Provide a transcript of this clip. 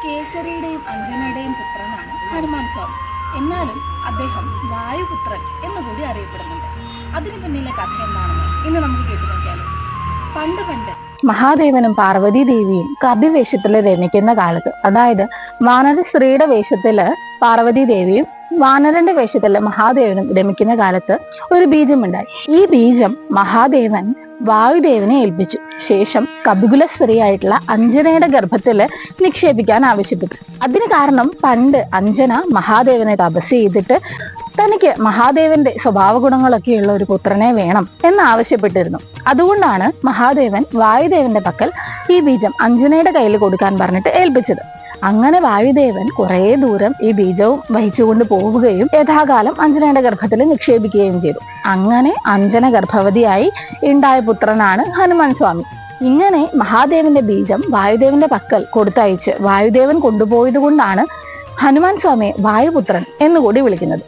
കേസരിയുടെയും അഞ്ജനയുടെയും പുത്രനാണ് ഹനുമാൻ സ്വാമി. എന്നാലും അദ്ദേഹം വായുപുത്രൻ എന്നുകൂടി അറിയപ്പെടുന്നുണ്ട്. അതിന് പിന്നിലെ കഥ എന്താണെന്ന് ഇന്ന് നമുക്ക് കേട്ടു നോക്കിയാലോ. പണ്ട് പണ്ട് മഹാദേവനും പാർവതി ദേവിയും കപിവേഷത്തില് രമിക്കുന്ന കാലത്ത്, അതായത് വാനര സ്ത്രീയുടെ വേഷത്തില് പാർവതി ദേവിയും വാനരന്റെ വേഷത്തില് മഹാദേവനും രമിക്കുന്ന കാലത്ത് ഒരു ബീജമുണ്ടായി. ഈ ബീജം മഹാദേവൻ വായുദേവനെ ഏൽപ്പിച്ചു. ശേഷം കപികുല സ്ത്രീയായിട്ടുള്ള അഞ്ജനയുടെ ഗർഭത്തില് നിക്ഷേപിക്കാൻ ആവശ്യപ്പെട്ടു. അതിന് കാരണം പണ്ട് അഞ്ജന മഹാദേവനെ തപസ് ചെയ്തിട്ട് തനിക്ക് മഹാദേവന്റെ സ്വഭാവ ഗുണങ്ങളൊക്കെയുള്ള ഒരു പുത്രനെ വേണം എന്ന് ആവശ്യപ്പെട്ടിരുന്നു. അതുകൊണ്ടാണ് മഹാദേവൻ വായുദേവന്റെ പക്കൽ ഈ ബീജം അഞ്ജനയുടെ കയ്യിൽ കൊടുക്കാൻ പറഞ്ഞിട്ട് ഏൽപ്പിച്ചത്. അങ്ങനെ വായുദേവൻ കുറെ ദൂരം ഈ ബീജവും വഹിച്ചുകൊണ്ട് പോവുകയും യഥാകാലം അഞ്ജനയുടെ ഗർഭത്തിൽ നിക്ഷേപിക്കുകയും ചെയ്തു. അങ്ങനെ അഞ്ജന ഗർഭവതിയായി ഉണ്ടായ പുത്രനാണ് ഹനുമാൻ സ്വാമി. ഇങ്ങനെ മഹാദേവന്റെ ബീജം വായുദേവന്റെ പക്കൽ കൊടുത്തയച്ച് വായുദേവൻ കൊണ്ടുപോയത് കൊണ്ടാണ് ഹനുമാൻ സ്വാമിയെ വായുപുത്രൻ എന്നുകൂടി വിളിക്കുന്നത്.